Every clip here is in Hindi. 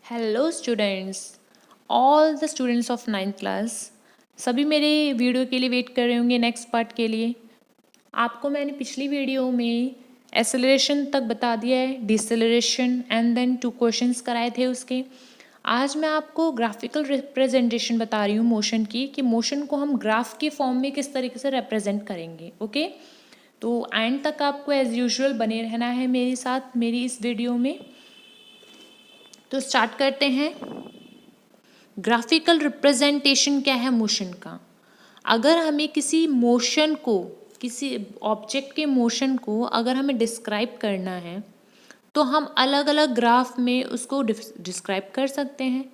Hello students, all the students of 9th class. सभी मेरे वीडियो के लिए वेट कर रहे होंगे नेक्स्ट पार्ट के लिए। आपको मैंने पिछली वीडियो में एक्सेलरेशन तक बता दिया है, डिसेलरेशन एंड देन 2 क्वेश्चंस कराए थे उसके। आज मैं आपको ग्राफिकल रिप्रेजेंटेशन बता रही हूँ मोशन की, कि मोशन को हम ग्राफ के फॉर्म में किस तरीके से रिप्रेजेंट करेंगे। ओके, तो एंड तक आपको एज यूजुअल बने रहना है मेरे साथ मेरी इस वीडियो में। तो स्टार्ट करते हैं। ग्राफिकल रिप्रेजेंटेशन क्या है मोशन का। अगर हमें किसी मोशन को, किसी ऑब्जेक्ट के मोशन को अगर हमें डिस्क्राइब करना है तो हम अलग अलग ग्राफ में उसको डिस्क्राइब कर सकते हैं।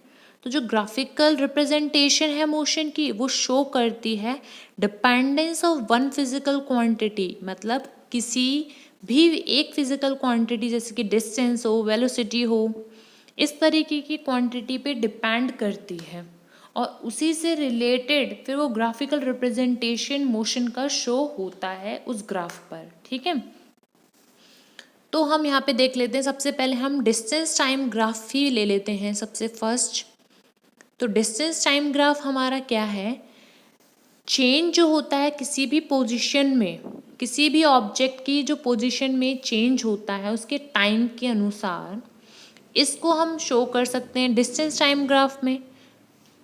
तो जो ग्राफिकल रिप्रेजेंटेशन है मोशन की, वो शो करती है dependence of one physical quantity, मतलब किसी भी एक फिजिकल क्वांटिटी जैसे कि डिस्टेंस हो, वेलोसिटी हो, इस तरीके की क्वांटिटी पे डिपेंड करती है और उसी से रिलेटेड फिर वो ग्राफिकल रिप्रेजेंटेशन मोशन का शो होता है उस ग्राफ पर। ठीक है, तो हम यहाँ पे देख लेते हैं। सबसे पहले हम डिस्टेंस टाइम ग्राफ ही ले लेते हैं सबसे फर्स्ट। तो डिस्टेंस टाइम ग्राफ हमारा क्या है, चेंज जो होता है किसी भी पोजीशन में, किसी भी ऑब्जेक्ट की जो पोजीशन में चेंज होता है उसके टाइम के अनुसार, इसको हम शो कर सकते हैं डिस्टेंस टाइम ग्राफ में।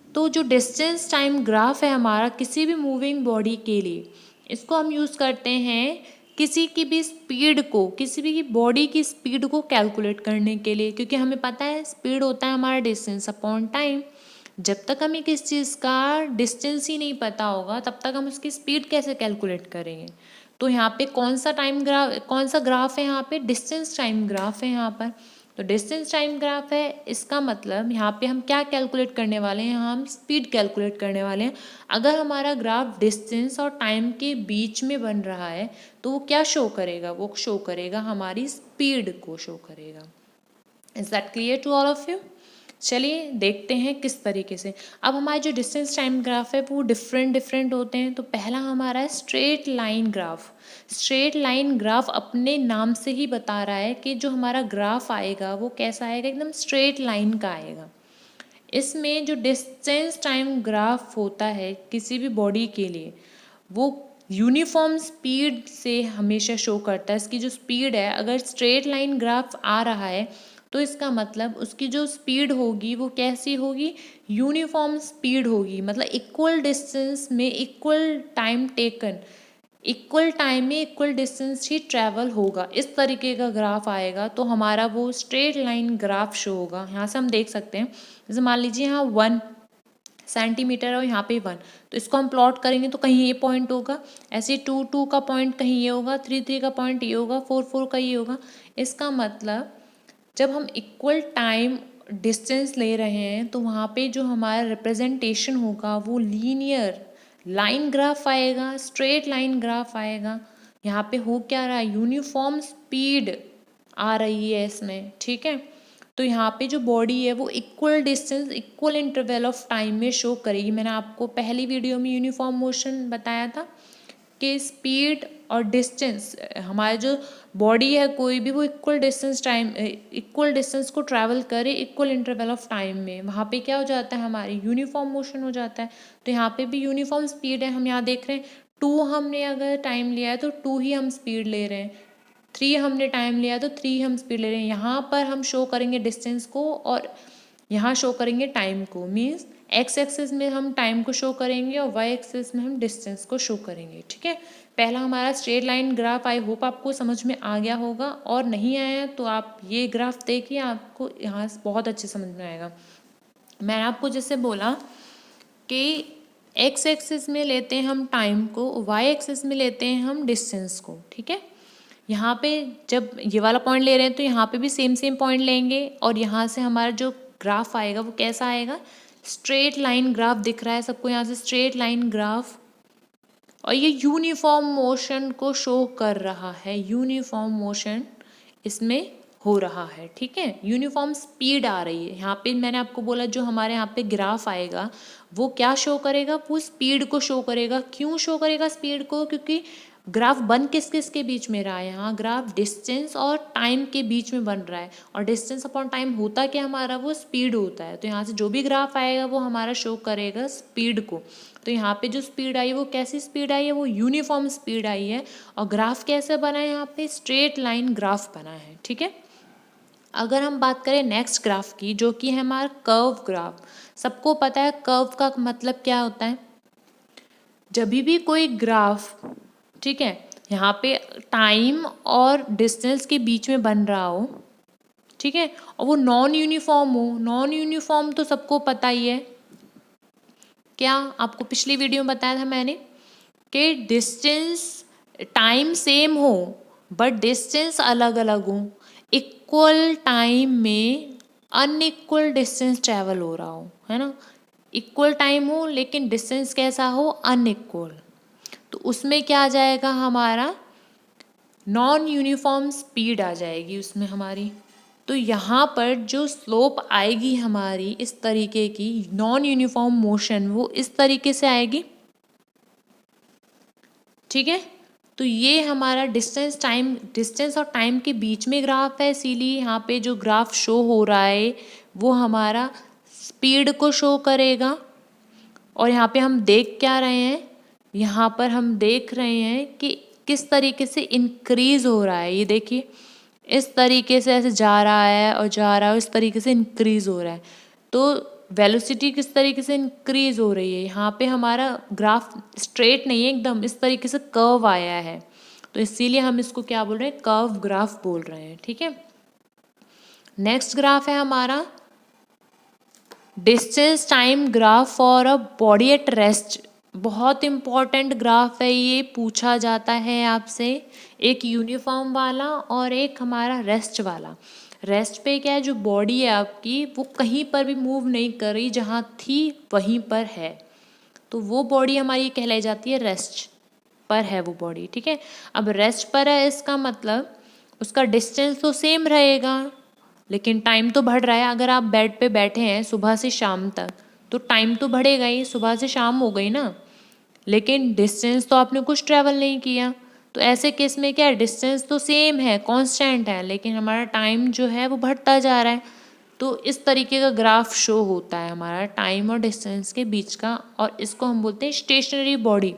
तो जो डिस्टेंस टाइम ग्राफ है हमारा किसी भी मूविंग बॉडी के लिए, इसको हम यूज़ करते हैं किसी की भी स्पीड को, किसी भी बॉडी की स्पीड को कैलकुलेट करने के लिए, क्योंकि हमें पता है स्पीड होता है हमारा डिस्टेंस अपॉन टाइम। जब तक हमें किस चीज़ का डिस्टेंस ही नहीं पता होगा तब तक हम उसकी स्पीड कैसे कैलकुलेट करेंगे। तो यहाँ पे कौन सा टाइम ग्राफ, कौन सा ग्राफ है, यहाँ पे डिस्टेंस टाइम ग्राफ है यहाँ पर। तो डिस्टेंस टाइम ग्राफ है, इसका मतलब यहाँ पे हम क्या कैलकुलेट करने वाले हैं, हम स्पीड कैलकुलेट करने वाले हैं। अगर हमारा ग्राफ डिस्टेंस और टाइम के बीच में बन रहा है तो वो क्या शो करेगा, वो शो करेगा हमारी स्पीड को शो करेगा। Is that clear to all of you. चलिए देखते हैं किस तरीके से। अब हमारे जो डिस्टेंस टाइम ग्राफ है वो डिफरेंट होते हैं। तो पहला हमारा है straight line graph. Straight line graph अपने नाम से ही बता रहा है कि जो हमारा ग्राफ आएगा वो कैसा आएगा, एकदम स्ट्रेट लाइन का आएगा। इसमें जो डिस्टेंस टाइम ग्राफ होता है किसी भी बॉडी के लिए, वो यूनिफॉर्म स्पीड से हमेशा शो करता है। इसकी जो स्पीड है, अगर स्ट्रेट लाइन ग्राफ आ रहा है तो इसका मतलब उसकी जो स्पीड होगी वो कैसी होगी, यूनिफॉर्म स्पीड होगी, मतलब इक्वल डिस्टेंस में equal time taken, equal time में इक्वल डिस्टेंस ही ट्रैवल होगा। इस तरीके का ग्राफ आएगा तो हमारा वो स्ट्रेट लाइन ग्राफ शो होगा। यहाँ से हम देख सकते हैं, जैसे मान लीजिए यहाँ 1 सेंटीमीटर और यहाँ पे 1, तो इसको हम प्लॉट करेंगे तो कहीं ये पॉइंट होगा, ऐसे 2 का पॉइंट कहीं ये होगा, 3 का पॉइंट ये होगा, 4 का ये होगा। इसका मतलब जब हम इक्वल टाइम डिस्टेंस ले रहे हैं तो वहाँ पे जो हमारा रिप्रेजेंटेशन होगा वो लीनियर लाइन ग्राफ आएगा, स्ट्रेट लाइन ग्राफ आएगा। यहाँ पे हो क्या रहा है, यूनिफॉर्म स्पीड आ रही है इसमें। ठीक है, तो यहाँ पे जो बॉडी है वो equal distance equal interval of time में शो करेगी। मैंने आपको पहली वीडियो में यूनिफॉर्म मोशन बताया था कि स्पीड और डिस्टेंस, हमारा जो बॉडी है कोई भी, वो इक्वल डिस्टेंस को ट्रैवल करे इक्वल इंटरवल ऑफ टाइम में। वहाँ पे क्या हो जाता है, हमारी यूनिफॉर्म मोशन हो जाता है। तो यहाँ पे भी यूनिफॉर्म स्पीड है। हम यहाँ देख रहे हैं 2 हमने अगर टाइम लिया है तो 2 ही हम स्पीड ले रहे हैं, 3 हमने टाइम लिया तो 3 हम स्पीड ले रहे हैं। यहाँ पर हम शो करेंगे डिस्टेंस को और यहाँ शो करेंगे टाइम को। मीन्स एक्स एक्सिस में हम टाइम को शो करेंगे और वाई एक्सिस में हम डिस्टेंस को शो करेंगे। ठीक है, पहला हमारा straight line graph. I hope आपको समझ में आ गया होगा, और नहीं आया तो आप ये ग्राफ देखिए, आपको यहाँ से बहुत अच्छे समझ में आएगा। मैंने आपको जैसे बोला कि एक्स एक्सिस में लेते हैं हम टाइम को, वाई एक्सिस में लेते हैं हम डिस्टेंस को। ठीक है, यहाँ पे जब ये वाला पॉइंट ले रहे हैं तो यहाँ पे भी सेम पॉइंट लेंगे और यहाँ से हमारा जो ग्राफ आएगा वो कैसा आएगा, स्ट्रेट लाइन ग्राफ दिख रहा है सबको यहाँ से, स्ट्रेट लाइन ग्राफ। और ये यूनिफॉर्म मोशन को शो कर रहा है, यूनिफॉर्म मोशन इसमें हो रहा है। ठीक है, यूनिफॉर्म स्पीड आ रही है। यहाँ पे मैंने आपको बोला जो हमारे यहाँ पे ग्राफ आएगा वो क्या शो करेगा, वो स्पीड को शो करेगा। क्यों शो करेगा स्पीड को, क्योंकि ग्राफ बन किस किस के बीच में रहा है, यहाँ ग्राफ डिस्टेंस और टाइम के बीच में बन रहा है, और डिस्टेंस अपॉन टाइम होता क्या हमारा, वो स्पीड होता है। तो यहाँ से जो भी ग्राफ आएगा वो हमारा शो करेगा स्पीड को। तो यहाँ पे जो स्पीड आई वो कैसी स्पीड आई है, वो यूनिफॉर्म स्पीड आई है। और ग्राफ कैसे बना है, यहाँ पे स्ट्रेट लाइन ग्राफ बना है, ठीक है। अगर हम बात करें नेक्स्ट ग्राफ की, जो कि है हमारा कर्व ग्राफ। सबको पता है कर्व का मतलब क्या होता है। जब भी कोई ग्राफ, ठीक है, यहाँ पे टाइम और डिस्टेंस के बीच में बन रहा हो, ठीक है, और वो नॉन यूनिफॉर्म हो, नॉन यूनिफॉर्म तो सबको पता ही है, क्या आपको पिछली वीडियो में बताया था मैंने कि डिस्टेंस टाइम सेम हो बट डिस्टेंस अलग अलग हो, इक्वल टाइम में अनइक्वल डिस्टेंस ट्रैवल हो रहा हो, है ना। इक्वल टाइम हो लेकिन डिस्टेंस कैसा हो, अनइक्वल, तो उसमें क्या आ जाएगा हमारा, नॉन यूनिफॉर्म स्पीड आ जाएगी उसमें हमारी। तो यहाँ पर जो स्लोप आएगी हमारी इस तरीके की नॉन यूनिफॉर्म मोशन, वो इस तरीके से आएगी, ठीक है। तो ये हमारा डिस्टेंस और टाइम के बीच में ग्राफ है, इसीलिए यहाँ पे जो ग्राफ शो हो रहा है वो हमारा स्पीड को शो करेगा। और यहाँ पे हम देख क्या रहे हैं, यहाँ पर हम देख रहे हैं कि किस तरीके से इंक्रीज हो रहा है। ये देखिए इस तरीके से ऐसे जा रहा है और जा रहा है, इस तरीके से इंक्रीज हो रहा है। तो वेलोसिटी किस तरीके से इंक्रीज हो रही है, यहाँ पे हमारा ग्राफ स्ट्रेट नहीं है एकदम, इस तरीके से कर्व आया है, तो इसीलिए हम इसको क्या बोल रहे हैं, कर्व ग्राफ बोल रहे हैं, ठीक है। नेक्स्ट ग्राफ है हमारा distance time graph for a body at rest. बहुत इंपॉर्टेंट ग्राफ है ये, पूछा जाता है आपसे, एक यूनिफॉर्म वाला और एक हमारा रेस्ट वाला। रेस्ट पे क्या है, जो बॉडी है आपकी वो कहीं पर भी मूव नहीं कर रही, जहाँ थी वहीं पर है, तो वो बॉडी हमारी कहलाई जाती है रेस्ट पर है वो बॉडी, ठीक है। अब रेस्ट पर है इसका मतलब उसका डिस्टेंस तो सेम रहेगा लेकिन टाइम तो बढ़ रहा है। अगर आप बेड पे बैठे हैं सुबह से शाम तक तो टाइम तो बढ़ेगा ही, सुबह से शाम हो गई ना, लेकिन डिस्टेंस तो आपने कुछ ट्रैवल नहीं किया। तो ऐसे केस में क्या है, डिस्टेंस तो सेम है, कांस्टेंट है, लेकिन हमारा टाइम जो है वो बढ़ता जा रहा है। तो इस तरीके का ग्राफ शो होता है हमारा टाइम और डिस्टेंस के बीच का, और इसको हम बोलते हैं स्टेशनरी बॉडी।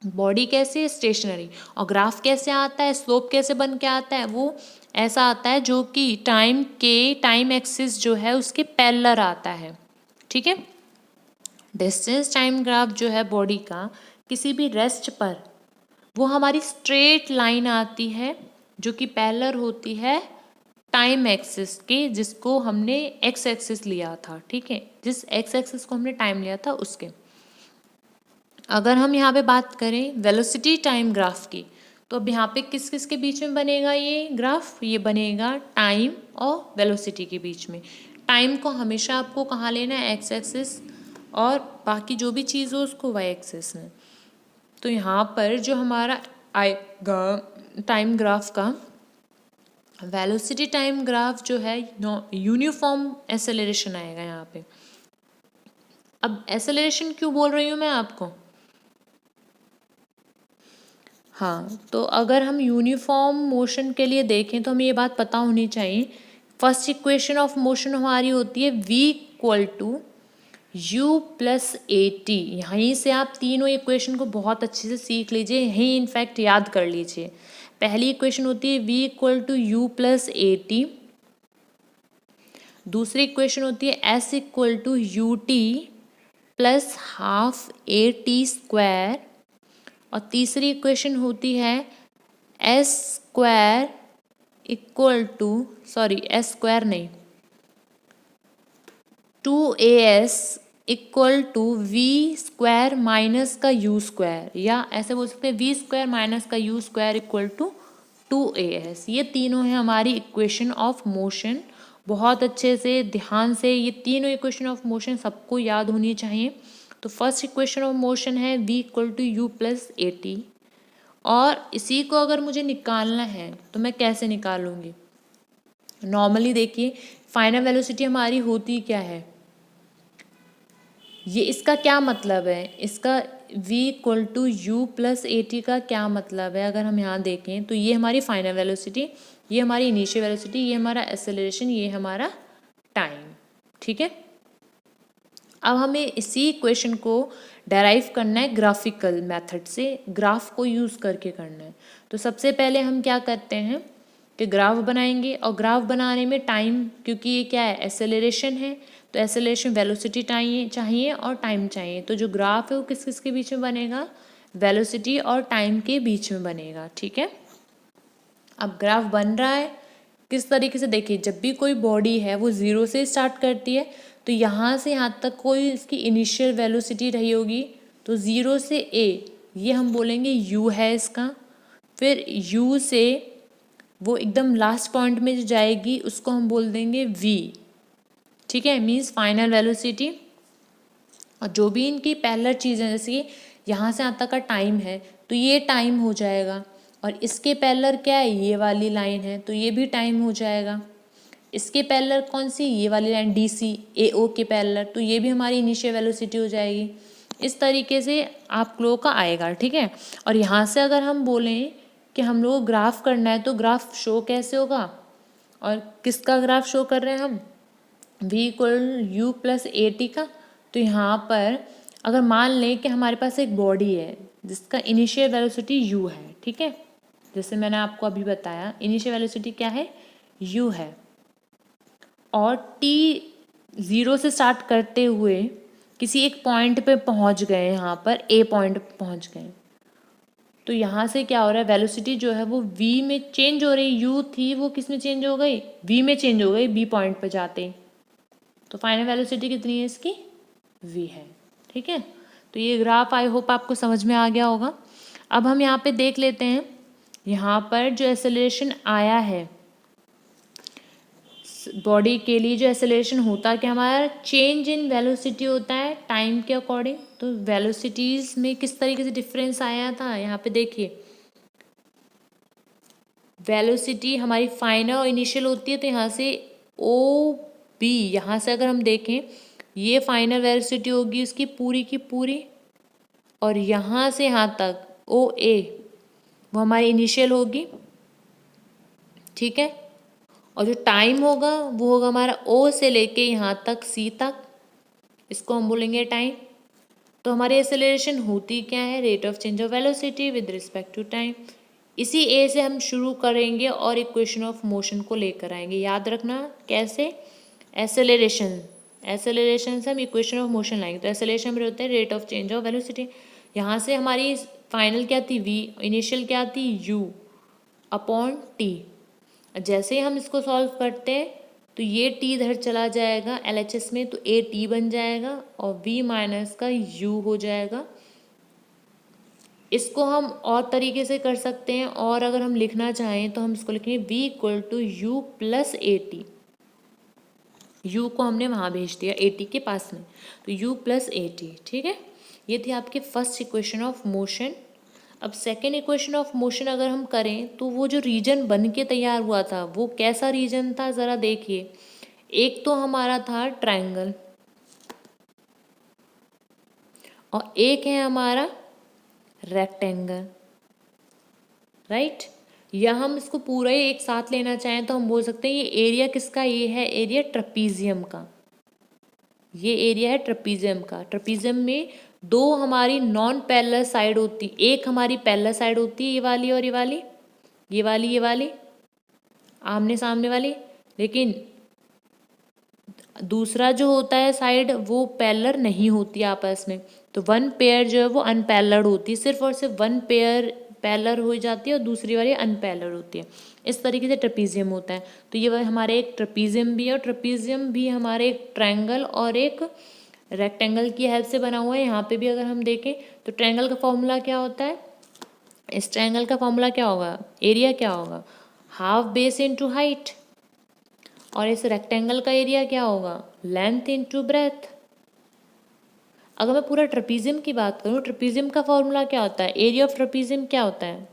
बॉडी कैसे है, स्टेशनरी। और ग्राफ कैसे आता है, स्लोप कैसे बन के आता है, वो ऐसा आता है जो कि टाइम एक्सिस जो है उसके पैरेलल आता है, ठीक है। डिस्टेंस टाइम ग्राफ जो है बॉडी का किसी भी रेस्ट पर, वो हमारी स्ट्रेट लाइन आती है जो कि पैरेलल होती है टाइम एक्सिस के, जिसको हमने एक्स एक्सिस लिया था, ठीक है, जिस एक्स एक्सिस को हमने टाइम लिया था उसके। अगर हम यहाँ पे बात करें वेलोसिटी टाइम ग्राफ की, तो अब यहाँ पे किस किस के बीच में बनेगा ये ग्राफ, ये बनेगा टाइम और वेलोसिटी के बीच में। टाइम को हमेशा आपको कहाँ लेना है, एक्स एक्सिस, और बाकी जो भी चीज़ हो उसको वाई एक्सिस में। तो यहाँ पर जो हमारा आएगा टाइम ग्राफ का, वेलोसिटी टाइम ग्राफ जो है यूनिफॉर्म एसेलरेशन आएगा यहाँ पे। अब एसेलरेशन क्यों बोल रही हूँ मैं आपको, हाँ, तो अगर हम यूनिफॉर्म मोशन के लिए देखें तो हमें ये बात पता होनी चाहिए। फर्स्ट इक्वेशन ऑफ मोशन हमारी होती है v equal to U plus A T. यहीं से आप तीनों इक्वेशन को बहुत अच्छे से सीख लीजिए, यहीं इनफैक्ट याद कर लीजिए। पहली इक्वेशन होती है v equal to U plus A T, दूसरी इक्वेशन होती है s equal to U T plus half A T square, और तीसरी इक्वेशन होती है S square equal to, sorry S square नहीं, 2as equal to V square minus का यू स्क्वायर, या ऐसे बोल सकते हैं वी स्क्वायर माइनस का U square equal to 2as। ये तीनों है हमारी इक्वेशन ऑफ मोशन। बहुत अच्छे से ध्यान से ये तीनों इक्वेशन ऑफ मोशन सबको याद होनी चाहिए। तो फर्स्ट इक्वेशन ऑफ मोशन है v equal to U plus A T, और इसी को अगर मुझे निकालना है तो मैं कैसे निकालूंगी। नॉर्मली देखिए फाइनल वेलोसिटी हमारी होती क्या है, ये इसका क्या मतलब है, इसका v equal to U plus A T का क्या मतलब है? अगर हम यहाँ देखें तो ये हमारी फाइनल वेलोसिटी, ये हमारी इनिशियल वेलोसिटी, ये हमारा एक्सेलरेशन, ये हमारा टाइम। ठीक है, अब हमें इसी इक्वेशन को डेराइव करना है ग्राफिकल मेथड से, ग्राफ को यूज़ करके करना है। तो सबसे पहले हम क्या करते हैं कि ग्राफ बनाएंगे, और ग्राफ बनाने में टाइम, क्योंकि ये क्या है, एक्सेलरेशन है, तो एक्सेलरेशन वेलोसिटी चाहिए और टाइम चाहिए। तो जो ग्राफ है वो किस किस के बीच में बनेगा? वेलोसिटी और टाइम के बीच में बनेगा। ठीक है, अब ग्राफ बन रहा है किस तरीके से, देखिए जब भी कोई बॉडी है वो ज़ीरो से स्टार्ट करती है, तो यहाँ से यहाँ तक कोई इसकी इनिशियल वेलोसिटी रही होगी, तो ज़ीरो से ए, ये हम बोलेंगे यू है इसका। फिर यू से वो एकदम लास्ट पॉइंट में जो जाएगी उसको हम बोल देंगे वी। ठीक है, मीन्स फाइनल वेलोसिटी। और जो भी इनकी पैरेलल चीज़ें, जैसे कि यहाँ से यहाँ तक का टाइम है तो ये टाइम हो जाएगा, और इसके पैरेलल क्या है, ये वाली लाइन है, तो ये भी टाइम हो जाएगा। इसके पैरेलल कौन सी, ये वाली लाइन डी सी ए ओ के पैरेलल, तो ये भी हमारी इनिशियल वेलोसिटी हो जाएगी। इस तरीके से आप लोगों का आएगा। ठीक है, और यहाँ से अगर हम बोलें कि हम लोग को ग्राफ करना है, तो ग्राफ शो कैसे होगा, और किसका ग्राफ शो कर रहे हैं हम, v equal you plus A T का। तो यहाँ पर अगर मान लें कि हमारे पास एक बॉडी है जिसका इनिशियल वेलोसिटी u है। ठीक है, जैसे मैंने आपको अभी बताया इनिशियल वेलोसिटी क्या है, u है, और t ज़ीरो से स्टार्ट करते हुए किसी एक पॉइंट पे पहुँच गए, यहाँ पर a पॉइंट पे पहुँच गए, तो यहाँ से क्या हो रहा है, वेलोसिटी जो है वो v में चेंज हो रही, u थी वो किस में चेंज हो गई, v में चेंज हो गई b पॉइंट पर जाते। तो फाइनल वेलोसिटी कितनी है इसकी, v है। ठीक है, तो ये ग्राफ आई होप आपको समझ में आ गया होगा। अब हम यहाँ पे देख लेते हैं, यहाँ पर जो एक्सेलरेशन आया है बॉडी के लिए, जो एक्सेलरेशन होता है कि हमारा चेंज इन वेलोसिटी होता है टाइम के अकॉर्डिंग। तो वेलोसिटीज़ में किस तरीके से डिफरेंस आया था, यहाँ पे देखिए वेलोसिटी हमारी फाइनल और इनिशियल होती है, तो यहाँ से ओ बी, यहाँ से अगर हम देखें ये फाइनल वेलोसिटी होगी उसकी पूरी की पूरी, और यहाँ से यहाँ तक ओ ए वो हमारी इनिशियल होगी। ठीक है, और जो टाइम होगा वो होगा हमारा ओ से लेके यहाँ तक सी तक, इसको हम बोलेंगे टाइम। तो हमारी एक्सेलरेशन होती क्या है, rate of change of velocity with respect to time. इसी ए से हम शुरू करेंगे और इक्वेशन ऑफ मोशन को लेकर आएंगे। याद रखना कैसे, एक्सेलरेशन से हम इक्वेशन ऑफ मोशन लाएंगे। तो एक्सेलरेशन में होता है rate of change of velocity. यहाँ से हमारी फाइनल क्या थी v, इनिशियल क्या थी u अपॉन t। जैसे ही हम इसको सॉल्व करते हैं तो ये t इधर चला जाएगा LHS में, तो a t बन जाएगा और v माइनस का u हो जाएगा। इसको हम और तरीके से कर सकते हैं, और अगर हम लिखना चाहें तो हम इसको लिखेंगे v equal to U plus A T. u को हमने वहाँ भेज दिया ए टी के पास में, तो u प्लस ए टी। ठीक है, ये थी आपके फर्स्ट इक्वेशन ऑफ मोशन। अब सेकेंड इक्वेशन ऑफ मोशन अगर हम करें तो वो जो रीजन बन के तैयार हुआ था वो कैसा रीजन था, ज़रा देखिए। एक तो हमारा था ट्रायंगल, और एक है हमारा रेक्टेंगल, राइट। या हम इसको पूरा ही एक साथ लेना चाहें तो हम बोल सकते हैं ये एरिया किसका, ये है एरिया ट्रेपीजियम का, ये एरिया है ट्रेपीजियम का। ट्रेपीजियम में दो हमारी नॉन पैरेलल साइड होती, एक हमारी पैरेलल साइड होती है ये वाली और ये वाली, ये वाली आमने सामने वाली, लेकिन दूसरा जो होता है साइड वो पैरेलल नहीं होती आपस में। तो वन पेयर जो है वो अनपैरेलल होती है, सिर्फ और सिर्फ वन पेयर पैरेलल हो जाती है और दूसरी वाली अनपैरेलल होती है। इस तरीके से ट्रेपीजियम होता है। तो ये हमारे एक ट्रेपीजियम भी है, और ट्रेपीजियम भी हमारे एक ट्रायंगल और एक रेक्टेंगल की हेल्प से बना हुआ है। यहाँ पे भी अगर हम देखें तो ट्रायंगल का फॉर्मूला क्या होता है, इस ट्रायंगल का फॉर्मूला क्या होगा, एरिया क्या होगा, हाफ बेस इनटू हाइट, और इस रेक्टेंगल का एरिया क्या होगा, लेंथ इनटू ब्रेथ। अगर मैं पूरा ट्रेपीजियम की बात करूँ, ट्रेपीजियम का फॉर्मूला क्या होता है, एरिया ऑफ ट्रेपीजियम क्या होता है,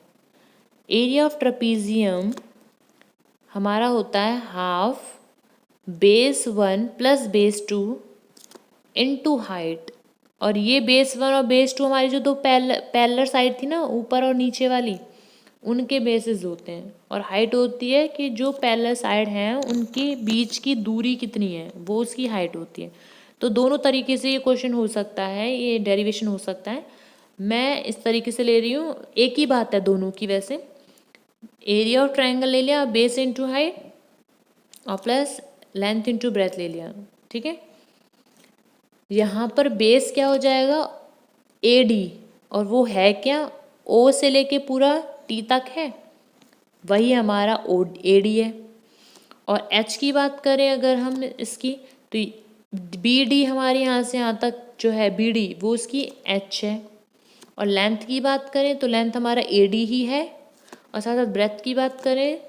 एरिया ऑफ ट्रेपीजियम हमारा होता है half base 1 plus base 2 into height. और ये बेस 1 और बेस 2 हमारी जो दो पैरेलल साइड थी ना, ऊपर और नीचे वाली, उनके बेसिस होते हैं। और हाइट होती है कि जो पैरेलल साइड हैं उनके बीच की दूरी कितनी है, वो उसकी हाइट होती है। तो दोनों तरीके से ये क्वेश्चन हो सकता है, ये डेरिवेशन हो सकता है। मैं इस तरीके से ले रही हूँ, एक ही बात है दोनों की वैसे। एरिया ऑफ ट्रायंगल ले लिया, बेस इंटू हाइट और प्लस लेंथ इंटू ब्रेथ ले लिया, ठीक है। यहाँ पर बेस क्या हो जाएगा, AD, और वो है क्या, O से लेके पूरा T तक है, वही हमारा AD है। और H की बात करें अगर हम इसकी, तो BD हमारे यहाँ से यहाँ तक जो है BD, वो उसकी H है। और लेंथ की बात करें तो लेंथ हमारा AD ही है। और साथ साथ ब्रेथ की बात करें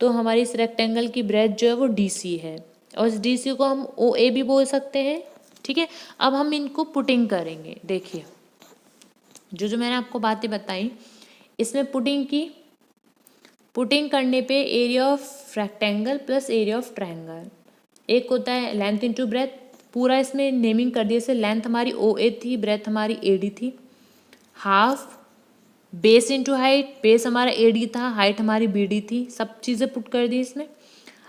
तो हमारी इस रेक्टेंगल की ब्रेथ जो है वो DC है, और इस DC को हम OA भी बोल सकते हैं, ठीक है। अब हम इनको पुटिंग करेंगे। देखिए जो मैंने आपको बातें बताई, इसमें पुटिंग करने पे area of rectangle plus area of triangle, एक होता है लेंथ इंटू ब्रेथ, पूरा इसमें नेमिंग कर दिया। जैसे लेंथ हमारी OA थी, ब्रेथ हमारी AD थी। Half base into height, base हमारा AD था, हाइट हमारी BD थी, सब चीज़ें पुट कर दी इसमें।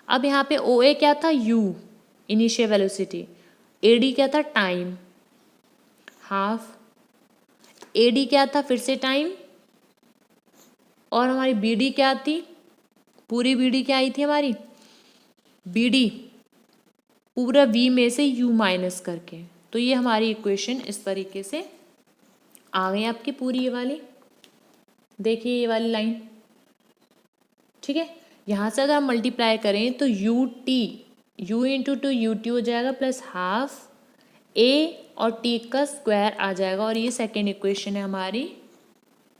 अब यहाँ पे OA क्या था, U इनिशियल वेलोसिटी, AD क्या था, टाइम, हाफ AD क्या था, फिर से टाइम, और हमारी BD क्या थी, पूरी BD क्या आई थी हमारी, BD पूरा V में से U माइनस करके। तो ये हमारी इक्वेशन इस तरीके से आ गई आपकी पूरी, ये वाली देखिए, ये वाली लाइन, ठीक है। यहाँ से अगर हम मल्टीप्लाई करें तो U इंटू टू UT हो जाएगा, प्लस हाफ A और T का स्क्वायर आ जाएगा। और ये सेकेंड इक्वेशन है हमारी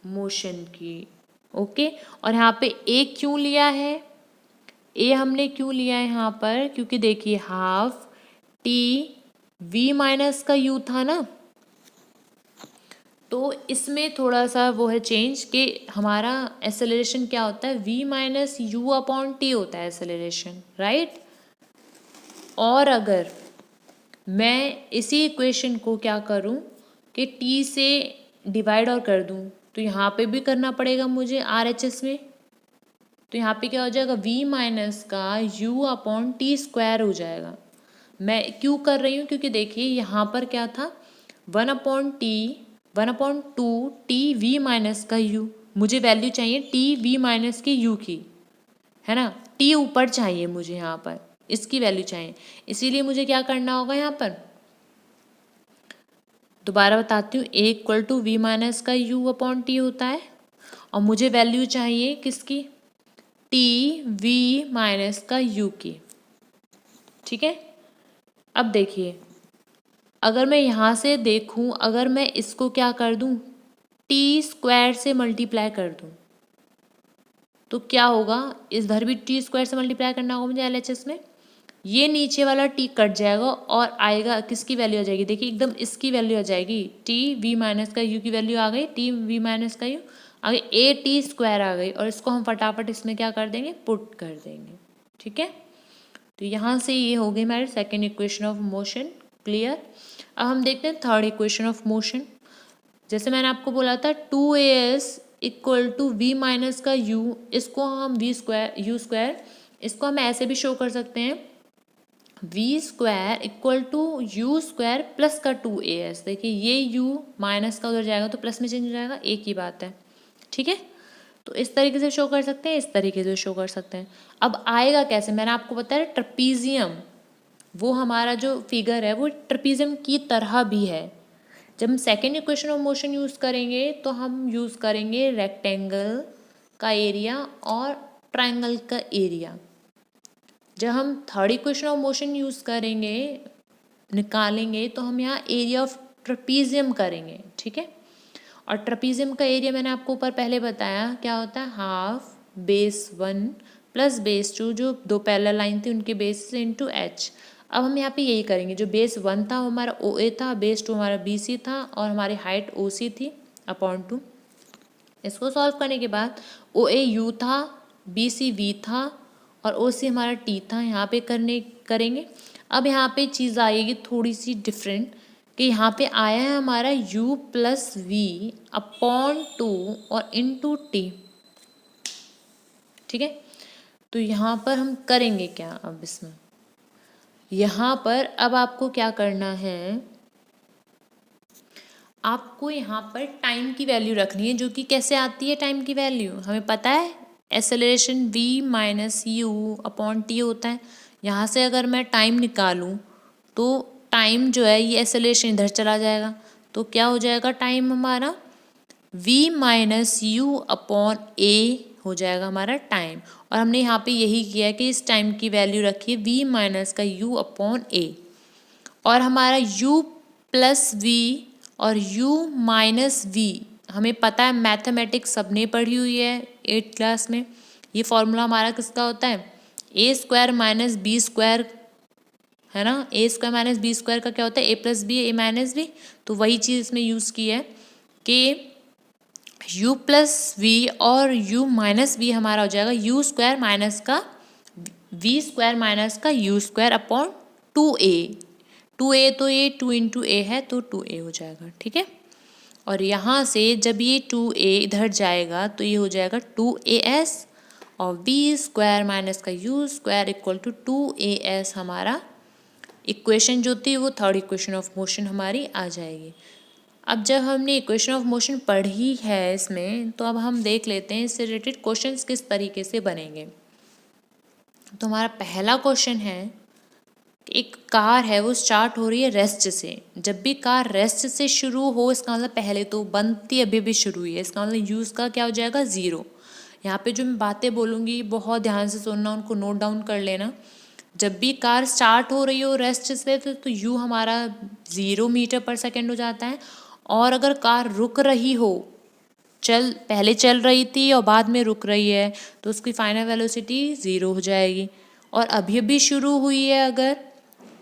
मोशन की, ओके। और यहाँ पे A क्यों लिया है, A हमने क्यों लिया है यहाँ पर, क्योंकि देखिए हाफ T V माइनस का U था ना, तो इसमें थोड़ा सा वो है चेंज कि हमारा एक्सेलरेशन क्या होता है, V minus U upon T होता है एक्सेलरेशन, राइट। और अगर मैं इसी इक्वेशन को क्या करूं कि T से डिवाइड और कर दूं, तो यहाँ पे भी करना पड़ेगा मुझे RHS में। तो यहाँ पे क्या हो जाएगा, V माइनस का U अपॉन T स्क्वायर हो जाएगा। मैं क्यों कर रही हूँ, क्योंकि देखिए यहाँ पर क्या था, 1/2 T V माइनस का U, मुझे वैल्यू चाहिए T V माइनस की U की, है ना। T ऊपर चाहिए मुझे, यहाँ पर इसकी वैल्यू चाहिए, इसीलिए मुझे क्या करना होगा, यहाँ पर दोबारा बताती हूँ, A equal to V minus का U अपॉन T होता है, और मुझे वैल्यू चाहिए किसकी, T V माइनस का U की, ठीक है। अब देखिए अगर मैं यहाँ से देखूँ, अगर मैं इसको क्या कर दूँ, T स्क्वायर से मल्टीप्लाई कर दूँ, तो क्या होगा, इधर भी T स्क्वायर से मल्टीप्लाई करना होगा मुझे LHS में। ये नीचे वाला T कट जाएगा और आएगा, किसकी वैल्यू आ जाएगी, देखिए एकदम इसकी वैल्यू आ जाएगी, T V माइनस का U की वैल्यू आ गई, T V माइनस का U आ गई, AT स्क्वायर आ गई। और इसको हम फटाफट इसमें क्या कर देंगे, पुट कर देंगे, ठीक है। तो यहाँ से ये हो गई हमारी second equation of motion, clear. अब हम देखते हैं थर्ड इक्वेशन ऑफ मोशन। जैसे मैंने आपको बोला था 2AS equal to V minus का U, इसको हम U स्क्वायर, इसको हम ऐसे भी शो कर सकते हैं, V square equal to U square plus का 2AS। देखिए ये U माइनस का उधर जाएगा तो प्लस में चेंज हो जाएगा, एक ही बात है, ठीक है। तो इस तरीके से शो कर सकते हैं, इस तरीके से शो कर सकते हैं। अब आएगा कैसे, मैंने आपको बताया ट्रपीजियम, वो हमारा जो फिगर है वो ट्रपीजियम की तरह भी है। जब हम second equation of motion use करेंगे तो हम यूज़ करेंगे रेक्टेंगल का एरिया और ट्रायंगल का एरिया। जब हम third equation of motion use करेंगे, निकालेंगे, तो हम यहाँ एरिया ऑफ ट्रपीजियम करेंगे, ठीक है। और ट्रपीजियम का एरिया मैंने आपको ऊपर पहले बताया क्या होता है, हाफ बेस 1 प्लस बेस 2, जो दो पैरेलल लाइन थी उनके बेस इंटू H। अब हम यहाँ पे यही करेंगे, जो बेस 1 था वो हमारा OA था, बेस 2 हमारा BC था, और हमारी हाइट OC थी अपॉन 2। इसको सॉल्व करने के बाद OA U था, BC V था, और OC हमारा T था। यहाँ पे करेंगे। अब यहाँ पे चीज़ आएगी थोड़ी सी डिफरेंट, कि यहाँ पे आया है हमारा u प्लस वी अपॉन 2 और इनटू टी। ठीक है, तो यहाँ पर हम करेंगे क्या अब इसमें, यहाँ पर अब आपको क्या करना है, आपको यहाँ पर टाइम की वैल्यू रखनी है, जो कि कैसे आती है टाइम की वैल्यू, हमें पता है acceleration v minus you upon T होता है। यहाँ से अगर मैं टाइम निकालूँ तो टाइम जो है ये एक्सेलरेशन इधर चला जाएगा, तो क्या हो जाएगा टाइम हमारा v माइनस यू अपॉन ए हो जाएगा हमारा टाइम। और हमने यहाँ पे यही किया कि इस टाइम की वैल्यू रखी है v माइनस का u अपॉन ए, और हमारा u प्लस वी और u माइनस वी हमें पता है, मैथमेटिक्स सबने पढ़ी हुई है 8th क्लास में। ये फॉर्मूला हमारा किसका होता है, ए स्क्वायर माइनस बी स्क्वायर, है ना। ए स्क्वायर माइनस बी स्क्वायर का क्या होता है, ए प्लस बी ए माइनस बी। तो वही चीज़ इसमें यूज़ की है कि u प्लस वी और u माइनस वी हमारा हो जाएगा u स्क्वायर माइनस का v स्क्वायर माइनस का u square upon 2a। 2a तो ये 2 इंटू ए है तो 2a हो जाएगा। ठीक है, और यहाँ से जब ये 2a इधर जाएगा तो ये हो जाएगा 2as, और v स्क्वायर माइनस का u square equal to 2as हमारा इक्वेशन जो थी वो थर्ड इक्वेशन ऑफ मोशन हमारी आ जाएगी। अब जब हमने इक्वेशन ऑफ मोशन पढ़ी है इसमें, तो अब हम देख लेते हैं इससे रिलेटेड क्वेश्चंस किस तरीके से बनेंगे। तो हमारा पहला क्वेश्चन है कि एक कार है वो स्टार्ट हो रही है रेस्ट से। जब भी कार रेस्ट से शुरू हो, इसका मतलब पहले तो बनती अभी भी शुरू हुई है, इसका मतलब यूज़ का क्या हो जाएगा 0। यहाँ पे जो मैं बातें बोलूँगी बहुत ध्यान से सुनना, उनको नोट डाउन कर लेना। जब भी कार स्टार्ट हो रही हो रेस्ट से तो यू हमारा 0 मीटर पर सेकेंड हो जाता है, और अगर कार रुक रही हो, पहले चल रही थी और बाद में रुक रही है, तो उसकी फाइनल वेलोसिटी 0 हो जाएगी। और अभी शुरू हुई है अगर,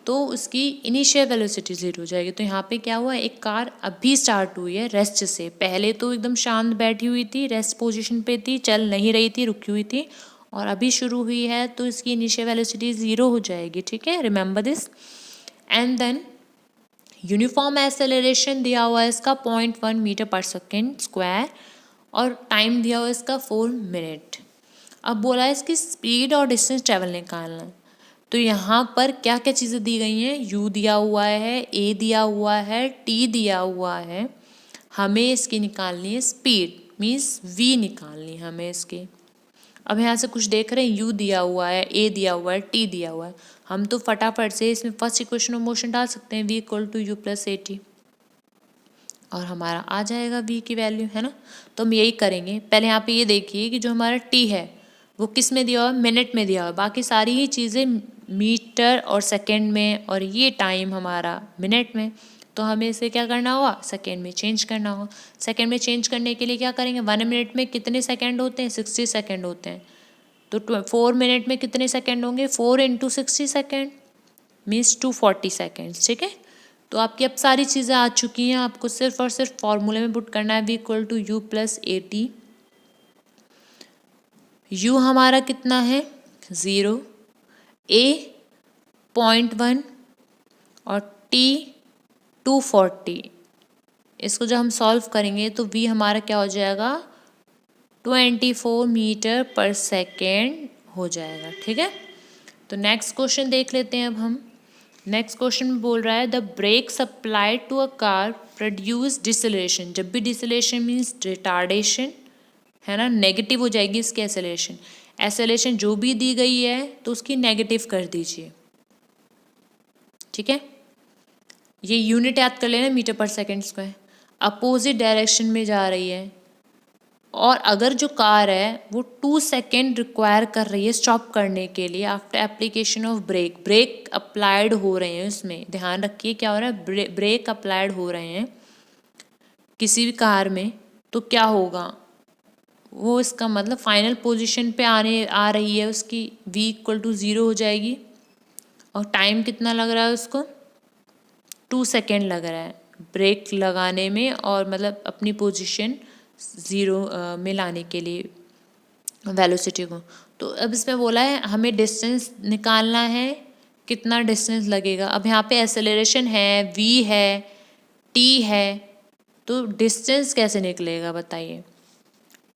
तो उसकी इनिशियल वेलोसिटी 0 हो जाएगी। तो यहाँ पे क्या हुआ, एक कार अभी स्टार्ट हुई है रेस्ट से, पहले तो एकदम शांत बैठी हुई थी, रेस्ट पोजीशन पे थी, चल नहीं रही थी, रुकी हुई थी, और अभी शुरू हुई है तो इसकी इनिशियल वेलोसिटी 0 हो जाएगी। ठीक है, remember this. And then uniform acceleration दिया हुआ है इसका 0.1 मीटर पर सेकेंड स्क्वायर, और टाइम दिया हुआ है इसका 4 मिनट। अब बोला है इसकी स्पीड और डिस्टेंस ट्रेवल निकालना है। तो यहाँ पर क्या क्या चीज़ें दी गई हैं, u दिया हुआ है, a दिया हुआ है, t दिया हुआ है, हमें इसकी निकालनी है स्पीड, मीन्स v निकालनी है हमें इसकी। अब यहाँ से कुछ देख रहे हैं, u दिया हुआ है, a दिया हुआ है, t दिया हुआ है, हम तो फटाफट से इसमें फर्स्ट इक्वेशन ऑफ मोशन डाल सकते हैं, v equal to U plus A T, और हमारा आ जाएगा v की वैल्यू, है ना। तो हम यही करेंगे। पहले यहाँ पे ये देखिए कि जो हमारा t है वो किस में दिया हुआ है, मिनट में दिया हुआ है, बाकी सारी ही चीज़ें मीटर और सेकेंड में, और ये टाइम हमारा मिनट में। तो हमें इसे क्या करना होगा, सेकेंड में चेंज करना होगा। सेकेंड में चेंज करने के लिए क्या करेंगे, 1 मिनट में कितने सेकेंड होते हैं, 60 सेकेंड होते हैं। तो 4 मिनट में कितने सेकेंड होंगे, 4 इंटू 60 सेकेंड मीन्स 240 सेकेंड्स। ठीक है, तो आपकी अब सारी चीज़ें आ चुकी हैं, आपको सिर्फ और सिर्फ फॉर्मूले में पुट करना है, v equal to U plus A T. u हमारा कितना है 0, a 0.1 और t 240। इसको जब हम सॉल्व करेंगे तो v हमारा क्या हो जाएगा 24 मीटर पर सेकेंड हो जाएगा। ठीक है, तो नेक्स्ट क्वेश्चन देख लेते हैं अब हम। नेक्स्ट क्वेश्चन में बोल रहा है the brake applied to a car produce deceleration. जब भी डिसलेशन मीन्स रिटार्डेशन, है ना, नेगेटिव हो जाएगी इसकी एक्सेलरेशन। एक्सेलरेशन जो भी दी गई है तो उसकी नेगेटिव कर दीजिए। ठीक है, ये यूनिट याद कर लेना, मीटर पर सेकेंड स्क्वायर। अपोजिट डायरेक्शन में जा रही है, और अगर जो कार है वो 2 सेकेंड रिक्वायर कर रही है स्टॉप करने के लिए after application of brake. Brake applied हो रहे हैं, उसमें ध्यान रखिए क्या हो रहा है, ब्रेक अप्लाइड हो रहे हैं किसी भी कार में, तो क्या होगा, वो इसका मतलब फाइनल पोजीशन पे आ रही है, उसकी v इक्वल टू 0 हो जाएगी। और टाइम कितना लग रहा है उसको, 2 सेकेंड लग रहा है ब्रेक लगाने में, और मतलब अपनी पोजीशन 0 में लाने के लिए वेलोसिटी को। तो अब इसमें बोला है हमें डिस्टेंस निकालना है, कितना डिस्टेंस लगेगा। अब यहाँ पे एक्सेलरेशन है, v है, टी है, तो डिस्टेंस कैसे निकलेगा बताइए।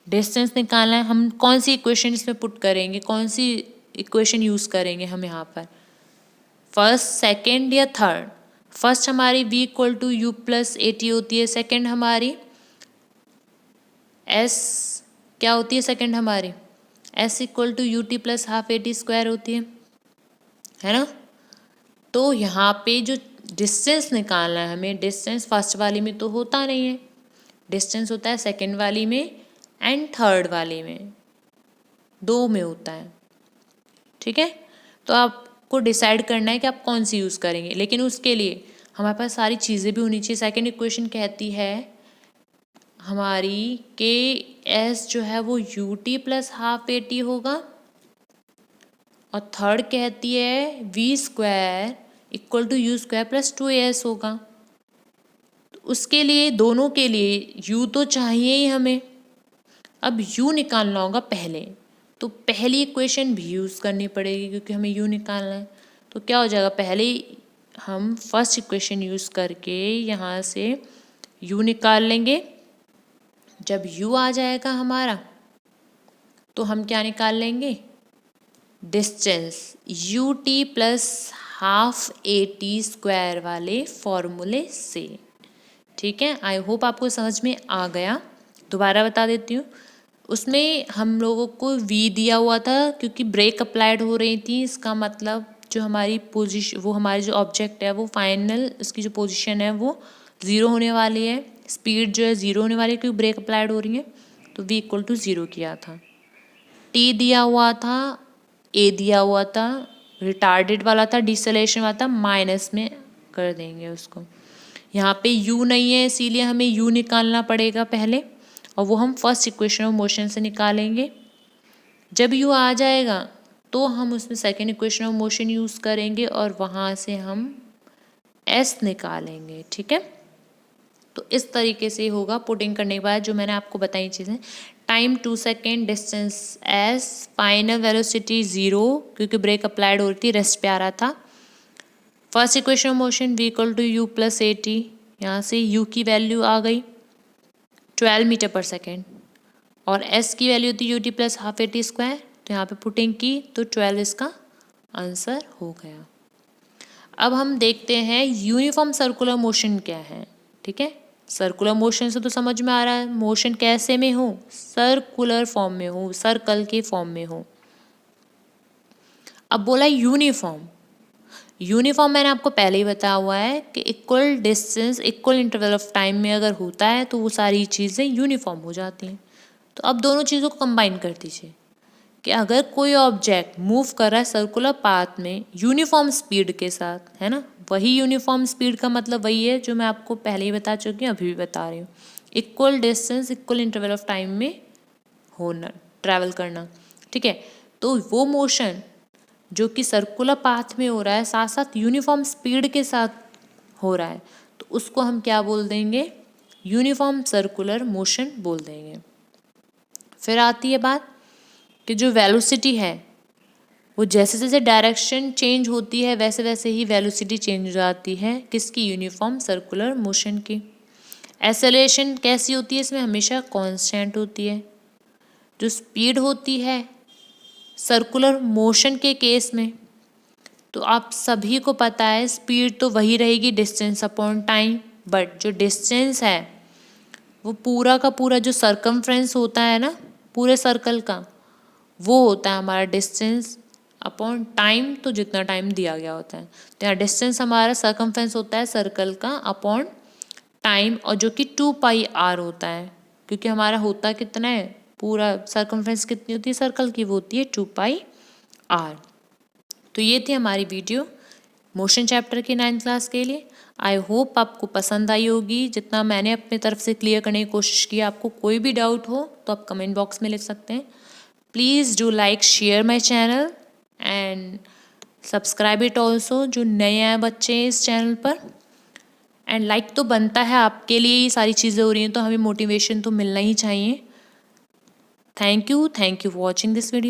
डिस्टेंस निकालना है, हम कौन सी इक्वेशन इसमें पुट करेंगे, कौन सी इक्वेशन यूज़ करेंगे हम यहाँ पर, फर्स्ट, सेकेंड या थर्ड। फर्स्ट हमारी v equal to U plus A T होती है, सेकेंड हमारी s क्या होती है, सेकेंड हमारी s equal to U T plus half A T square होती है ना। तो यहाँ पे जो डिस्टेंस निकालना है हमें, डिस्टेंस फर्स्ट वाली में तो होता नहीं है, डिस्टेंस होता है सेकेंड वाली में एंड थर्ड वाली में, दो में होता है, ठीक है। तो आपको डिसाइड करना है कि आप कौन सी यूज़ करेंगे, लेकिन उसके लिए हमारे पास सारी चीज़ें भी होनी चाहिए। सेकेंड इक्वेशन कहती है हमारी के एस जो है वो U T plus half A T होगा, और थर्ड कहती है V square equal to U square plus two A S होगा। तो उसके लिए दोनों के लिए यू तो चाहिए ही हमें, अब यू निकालना होगा पहले, तो पहली इक्वेशन भी यूज़ करनी पड़ेगी क्योंकि हमें यू निकालना है। तो क्या हो जाएगा, पहले हम फर्स्ट इक्वेशन यूज़ करके यहाँ से यू निकाल लेंगे। जब यू आ जाएगा हमारा तो हम क्या निकाल लेंगे, distance you T plus half A T square वाले फॉर्मूले से, ठीक है। आई होप आपको समझ में आ गया। दोबारा बता देती हूँ, उसमें हम लोगों को v दिया हुआ था क्योंकि ब्रेक अप्लाइड हो रही थी, इसका मतलब जो हमारी पोजीशन, वो हमारी जो ऑब्जेक्ट है वो फाइनल, इसकी जो पोजीशन है वो 0 होने वाली है, स्पीड जो है 0 होने वाली है क्योंकि ब्रेक अप्लाइड हो रही है, तो v इक्वल टू 0 किया था। t दिया हुआ था, a दिया हुआ था, रिटार्डेड वाला था, डिसेलेरेशन वाला था, माइनस में कर देंगे उसको। यहाँ पे u नहीं है इसीलिए हमें u निकालना पड़ेगा पहले, और वो हम फर्स्ट इक्वेशन ऑफ मोशन से निकालेंगे। जब u आ जाएगा तो हम उसमें second equation of motion use करेंगे और वहाँ से हम s निकालेंगे, ठीक है। तो इस तरीके से होगा पुटिंग करने के बाद जो मैंने आपको बताई चीज़ें। Time 2 second, distance s, final velocity 0 क्योंकि ब्रेक अप्लाइड हो रही थी, रेस्ट पे आ रहा था। First equation of motion v equal to U plus A T, यहाँ से u की वैल्यू आ गई 12 मीटर पर सेकेंड, और s की वैल्यू थी you T plus half A T square, तो यहाँ पे पुटिंग की तो 12 इसका आंसर हो गया। अब हम देखते हैं यूनिफॉर्म सर्कुलर मोशन क्या है, ठीक है। सर्कुलर मोशन से तो समझ में आ रहा है मोशन कैसे में हो, सर्कुलर फॉर्म में हो, सर्कल के फॉर्म में हो। अब बोला यूनिफॉर्म, यूनिफॉर्म मैंने आपको पहले ही बताया हुआ है कि equal distance equal interval of time में अगर होता है तो वो सारी चीज़ें यूनिफॉर्म हो जाती हैं। तो अब दोनों चीज़ों को कंबाइन कर दीजिए कि अगर कोई ऑब्जेक्ट मूव कर रहा है सर्कुलर पाथ में यूनिफॉर्म स्पीड के साथ, है ना, वही यूनिफॉर्म स्पीड का मतलब वही है जो मैं आपको पहले ही बता चुकी हूँ, अभी भी बता रही हूँ, equal distance equal interval of time में होना, ट्रैवल करना, ठीक है। तो वो मोशन जो कि सर्कुलर पाथ में हो रहा है साथ साथ यूनिफॉर्म स्पीड के साथ हो रहा है, तो उसको हम क्या बोल देंगे, यूनिफॉर्म सर्कुलर मोशन बोल देंगे। फिर आती है बात कि जो वेलोसिटी है वो जैसे जैसे डायरेक्शन चेंज होती है वैसे वैसे ही वेलोसिटी चेंज हो जाती है, किसकी, यूनिफॉर्म सर्कुलर मोशन की। एक्सेलरेशन कैसी होती है, इसमें हमेशा कांस्टेंट होती है। जो स्पीड होती है सर्कुलर मोशन के केस में, तो आप सभी को पता है स्पीड तो वही रहेगी डिस्टेंस अपॉन टाइम, बट जो डिस्टेंस है वो पूरा का पूरा जो सर्कमफ्रेंस होता है ना पूरे सर्कल का, वो होता है हमारा डिस्टेंस अपॉन टाइम, तो जितना टाइम दिया गया होता है। तो यहाँ डिस्टेंस हमारा सर्कमफ्रेंस होता है सर्कल का अपॉन टाइम, और जो कि 2 पाई आर होता है, क्योंकि हमारा होता कितना है, पूरा सर्कमफ्रेंस कितनी होती है सर्कल की, वो होती है 2 पाई आर। तो ये थी हमारी वीडियो मोशन चैप्टर की 9th क्लास के लिए। आई होप आपको पसंद आई होगी, जितना मैंने अपनी तरफ से क्लियर करने की कोशिश की। आपको कोई भी डाउट हो तो आप कमेंट बॉक्स में लिख सकते हैं। Please do like share my channel and subscribe it also, जो नए आए बच्चे हैं इस चैनल पर। एंड लाइक तो बनता है, आपके लिए ये सारी चीज़ें हो रही हैं तो हमें मोटिवेशन तो मिलना ही चाहिए। Thank you for watching this video.